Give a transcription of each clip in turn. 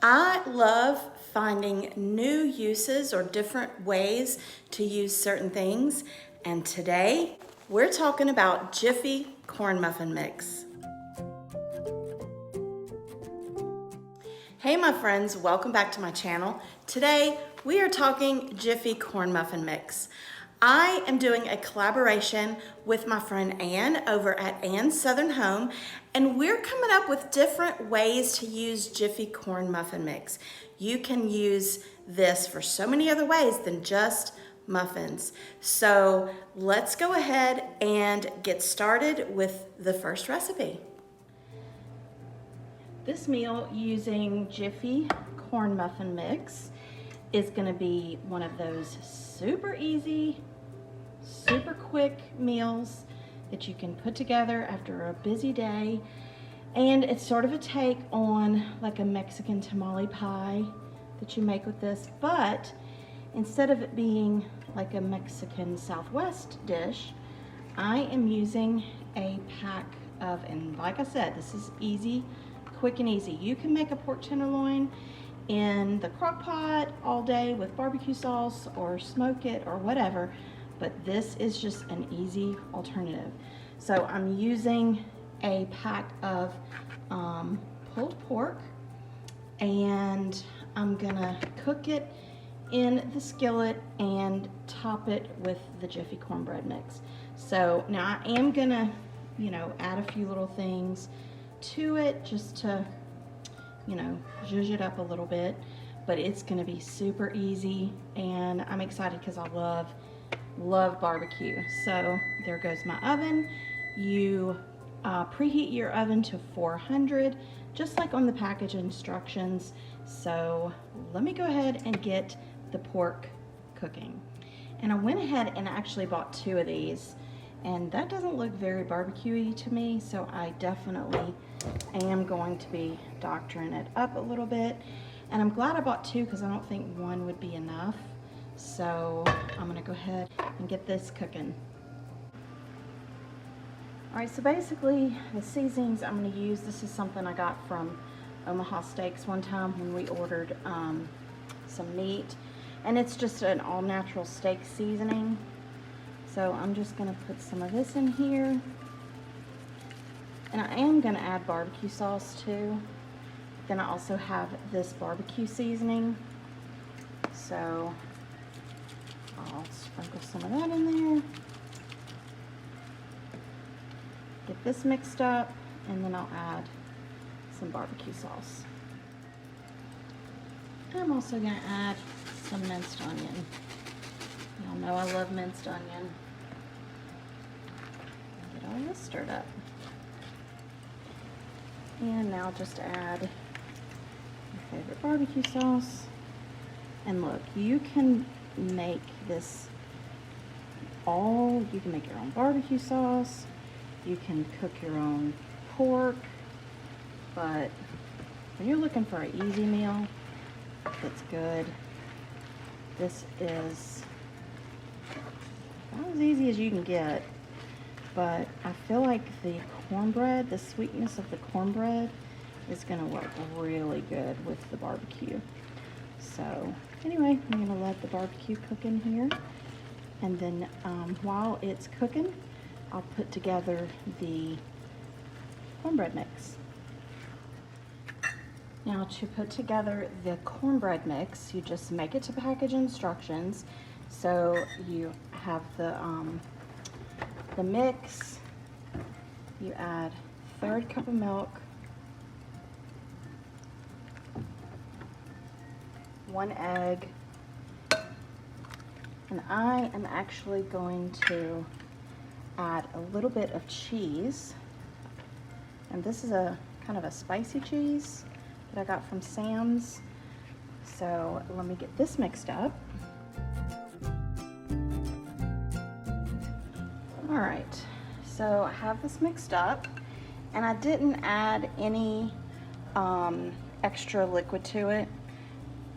I love finding new uses or different ways to use certain things, and today we're talking about Jiffy corn muffin mix. Hey my friends, welcome back to my channel. Today we are talking Jiffy corn muffin mix. I am doing a collaboration with my friend Ann over at Ann's Southern Home, and we're coming up with different ways to use Jiffy corn muffin mix. You can use this for so many other ways than just muffins. So let's go ahead and get started with the first recipe. This meal using Jiffy corn muffin mix is going to be one of those super easy, super quick meals that you can put together after a busy day. And it's sort of a take on like a Mexican tamale pie that you make with this, but instead of it being like a Mexican Southwest dish, I am using a pack of, and like I said, this is easy, quick and easy. You can make a pork tenderloin in the crock pot all day with barbecue sauce or smoke it or whatever, but this is just an easy alternative. So I'm using a pack of pulled pork, and I'm gonna cook it in the skillet and top it with the Jiffy cornbread mix. So now I am gonna, add a few little things to it just to, zhuzh it up a little bit, but it's gonna be super easy, and I'm excited because I love barbecue. So there goes my oven. You preheat your oven to 400, just like on the package instructions. So let me go ahead and get the pork cooking. And I went ahead and actually bought 2 of these, and that doesn't look very barbecue-y to me, so I definitely am going to be doctoring it up a little bit. And I'm glad I bought 2 because I don't think 1 would be enough. So I'm gonna go ahead and get this cooking. All right, so basically the seasonings I'm gonna use, this is something I got from Omaha Steaks one time when we ordered some meat, and it's just an all-natural steak seasoning. So I'm just gonna put some of this in here, and I am gonna add barbecue sauce too. Then I also have this barbecue seasoning, so I'll sprinkle some of that in there. Get this mixed up, and then I'll add some barbecue sauce. I'm also gonna add some minced onion. Y'all know I love minced onion. Get all this stirred up. And now just add your favorite barbecue sauce. And look, you can make this you can make your own barbecue sauce. You can cook your own pork. But when you're looking for an easy meal that's good, this is not as easy as you can get, but I feel like the cornbread, the sweetness of the cornbread is gonna work really good with the barbecue. So anyway, I'm gonna let the barbecue cook in here, and then while it's cooking, I'll put together the cornbread mix. Now to put together the cornbread mix, you just make it to package instructions. So you have the mix, you add 1/3 cup of milk, 1 egg, and I am actually going to add a little bit of cheese. And this is a kind of a spicy cheese that I got from Sam's. So let me get this mixed up. All right, so I have this mixed up, and I didn't add any extra liquid to it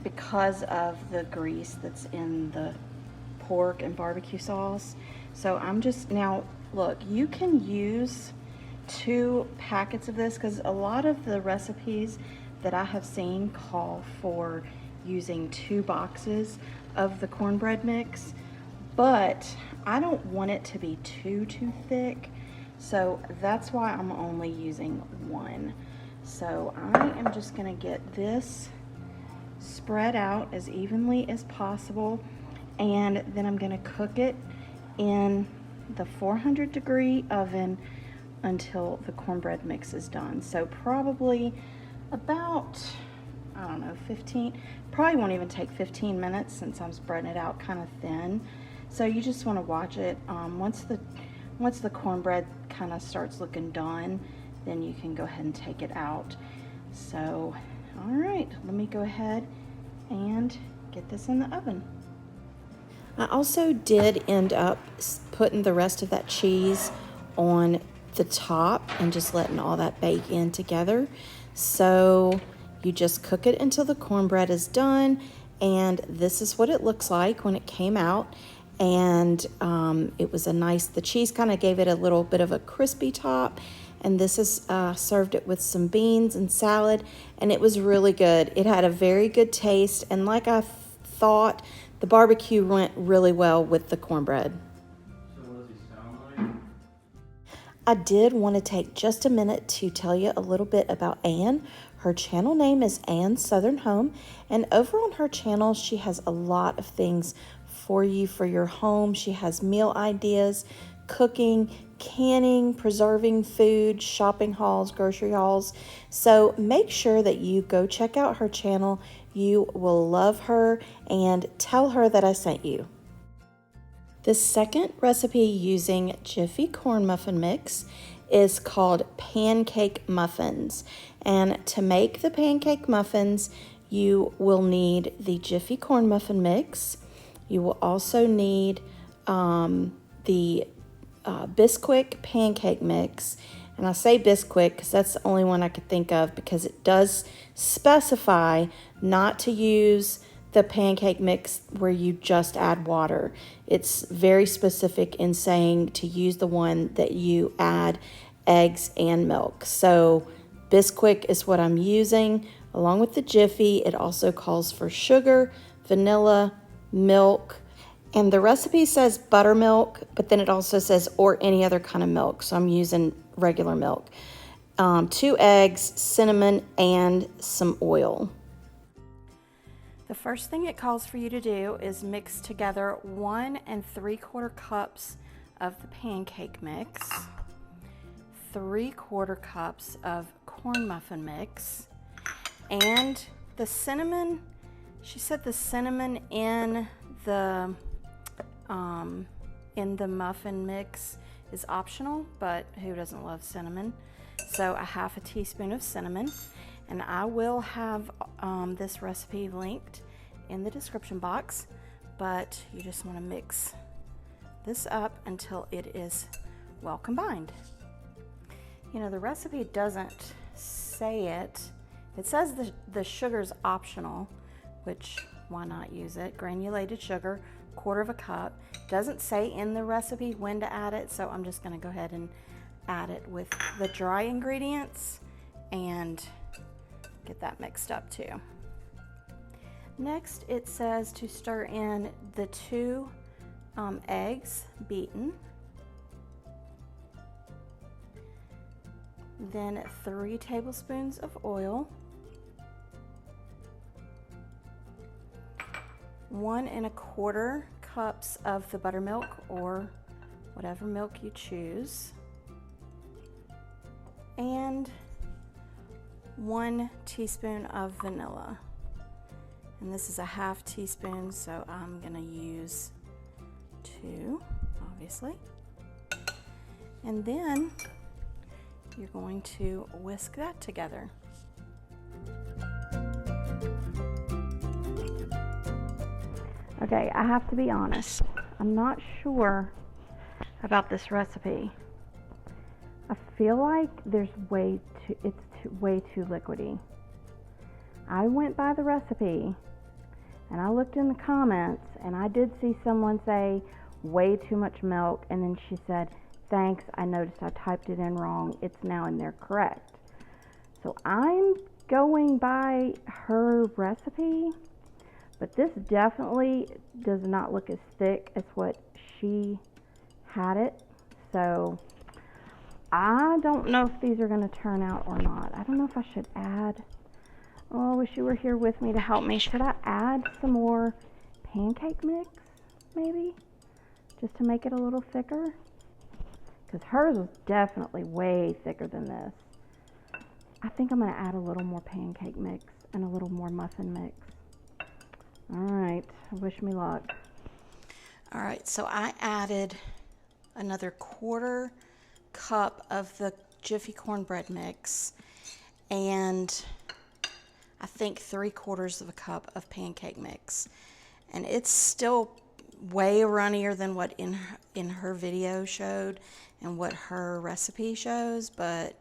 because of the grease that's in the pork and barbecue sauce. So I'm just, now look, you can use 2 packets of this because a lot of the recipes that I have seen call for using 2 boxes of the cornbread mix, but I don't want it to be too thick, so that's why I'm only using 1. So I am just gonna get this spread out as evenly as possible, and then I'm gonna cook it in the 400-degree oven until the cornbread mix is done. So probably about, I don't know, 15, probably won't even take 15 minutes since I'm spreading it out kind of thin. So you just want to watch it. Once the cornbread kind of starts looking done, then you can go ahead and take it out. So, all right, let me go ahead and get this in the oven. I also did end up putting the rest of that cheese on the top and just letting all that bake in together. So you just cook it until the cornbread is done, and this is what it looks like when it came out. And it was the cheese kind of gave it a little bit of a crispy top, and this is served it with some beans and salad, and it was really good. It had a very good taste, and like I thought, the barbecue went really well with the cornbread. So what does he sound like? I did want to take just a minute to tell you a little bit about Anne. Her channel name is Anne's Southern Home, and over on her channel she has a lot of things for you for your home. She has meal ideas, cooking, canning, preserving food, shopping hauls, grocery hauls. So make sure that you go check out her channel. You will love her, and tell her that I sent you. The second recipe using Jiffy corn muffin mix is called pancake muffins. And to make the pancake muffins, you will need the Jiffy corn muffin mix. You will also need the Bisquick pancake mix. And I say Bisquick because that's the only one I could think of, because it does specify not to use the pancake mix where you just add water. It's very specific in saying to use the one that you add eggs and milk. So Bisquick is what I'm using along with the Jiffy. It also calls for sugar, vanilla, milk, and the recipe says buttermilk, but then it also says or any other kind of milk. So I'm using regular milk. 2 eggs, cinnamon, and some oil. The first thing it calls for you to do is mix together 1 3/4 cups of the pancake mix, 3/4 cups of corn muffin mix, and the cinnamon. She said the cinnamon in the muffin mix is optional, but who doesn't love cinnamon? So a 1/2 teaspoon of cinnamon. And I will have this recipe linked in the description box, but you just want to mix this up until it is well combined. You know, the recipe doesn't say it. It says the sugar's optional, which why not use it? Granulated sugar, 1/4 cup. Doesn't say in the recipe when to add it, so I'm just going to go ahead and add it with the dry ingredients and get that mixed up too. Next, it says to stir in the 2 eggs beaten, then 3 tablespoons of oil, 1 1/4 cups of the buttermilk or whatever milk you choose, and 1 teaspoon of vanilla. And this is a 1/2 teaspoon, so I'm gonna use 2, obviously. And then you're going to whisk that together. Okay, I have to be honest. I'm not sure about this recipe. I feel like it's way too liquidy. I went by the recipe and I looked in the comments and I did see someone say way too much milk, and then she said, "Thanks, I noticed I typed it in wrong. It's now in there correct." So I'm going by her recipe, but this definitely does not look as thick as what she had it. So I don't know if these are going to turn out or not. I don't know if I should add, oh, I wish you were here with me to help me. Should I add some more pancake mix, maybe? Just to make it a little thicker? Because hers was definitely way thicker than this. I think I'm going to add a little more pancake mix and a little more muffin mix. All right, wish me luck. All right, so I added another 1/4 cup of the Jiffy cornbread mix and I think 3/4 cup of pancake mix. And it's still way runnier than what in her video showed and what her recipe shows, but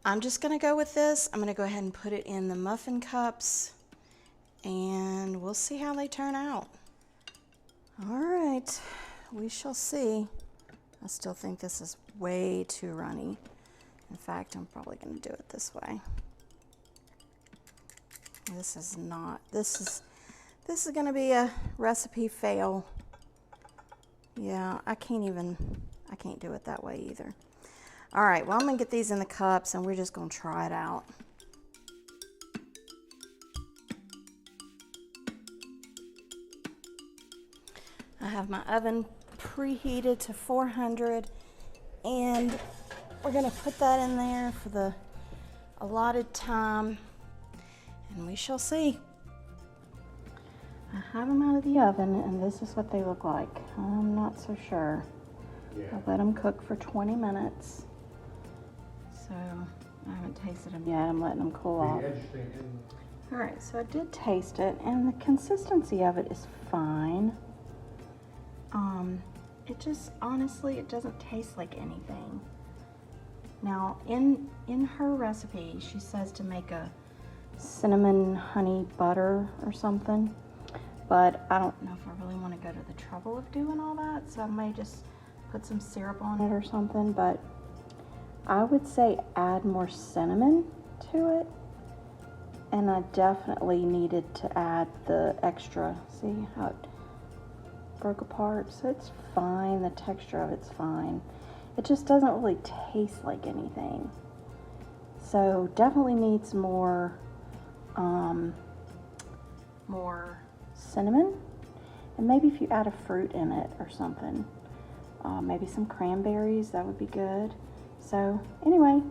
I'm just gonna go with this. I'm gonna go ahead and put it in the muffin cups and we'll see how they turn out. All right, we shall see. I still think this is way too runny. In fact, I'm probably gonna do it this way. This is gonna be a recipe fail. Yeah, I can't do it that way either. All right, well, I'm gonna get these in the cups and we're just gonna try it out. I have my oven preheated to 400 and we're gonna put that in there for the allotted time and we shall see. I have them out of the oven and this is what they look like. I'm not so sure. Yeah. I let them cook for 20 minutes. So I haven't tasted them yet. I'm letting them cool off. All right, so I did taste it and the consistency of it is fine. It just, honestly, it doesn't taste like anything. Now, in her recipe, she says to make a cinnamon honey butter or something, but I don't know if I really want to go to the trouble of doing all that, so I may just put some syrup on it or something, but I would say add more cinnamon to it, and I definitely needed to add the extra. See how it broke apart? So it's fine, the texture of it's fine. It just doesn't really taste like anything. So definitely needs more cinnamon, and maybe if you add a fruit in it or something, maybe some cranberries, that would be good. So anyway,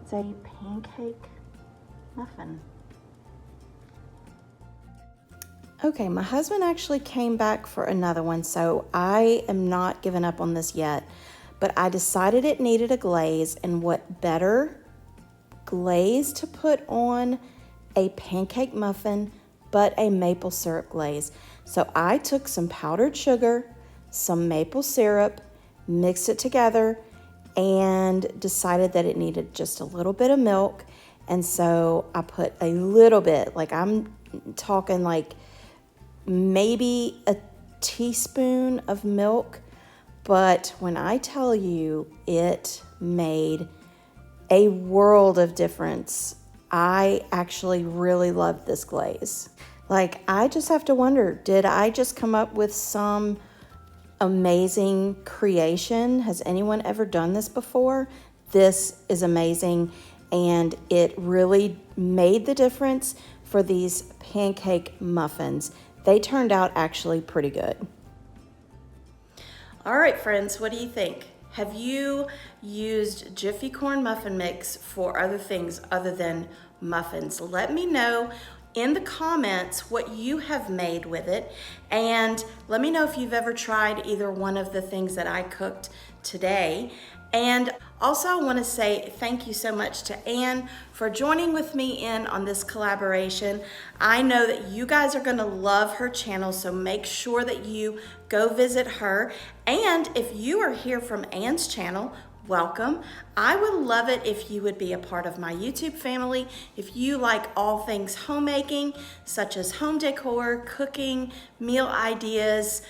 it's a pancake muffin. Okay, my husband actually came back for another one, so I am not giving up on this yet, but I decided it needed a glaze, and what better glaze to put on a pancake muffin but a maple syrup glaze. So I took some powdered sugar, some maple syrup, mixed it together, and decided that it needed just a little bit of milk, and so I put a little bit, like I'm talking like maybe a teaspoon of milk, but when I tell you it made a world of difference. I actually really love this glaze. Like, I just have to wonder, did I just come up with some amazing creation? Has anyone ever done this before? This is amazing, and it really made the difference for these pancake muffins. They turned out actually pretty good. All right, friends, what do you think? Have you used Jiffy corn muffin mix for other things other than muffins? Let me know in the comments what you have made with it, and let me know if you've ever tried either one of the things that I cooked today. And also, I want to say thank you so much to Anne for joining with me in on this collaboration. I know that you guys are going to love her channel, so make sure that you go visit her. And if you are here from Anne's channel, welcome. I would love it if you would be a part of my YouTube family. If you like all things homemaking, such as home decor, cooking, meal ideas,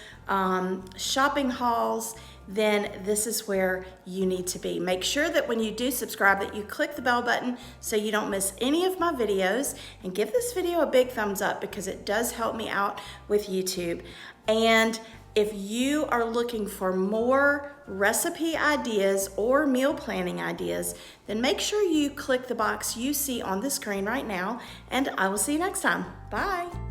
shopping hauls, then this is where you need to be. Make sure that when you do subscribe that you click the bell button so you don't miss any of my videos, and give this video a big thumbs up because it does help me out with YouTube. And if you are looking for more recipe ideas or meal planning ideas, then make sure you click the box you see on the screen right now, and I will see you next time. Bye.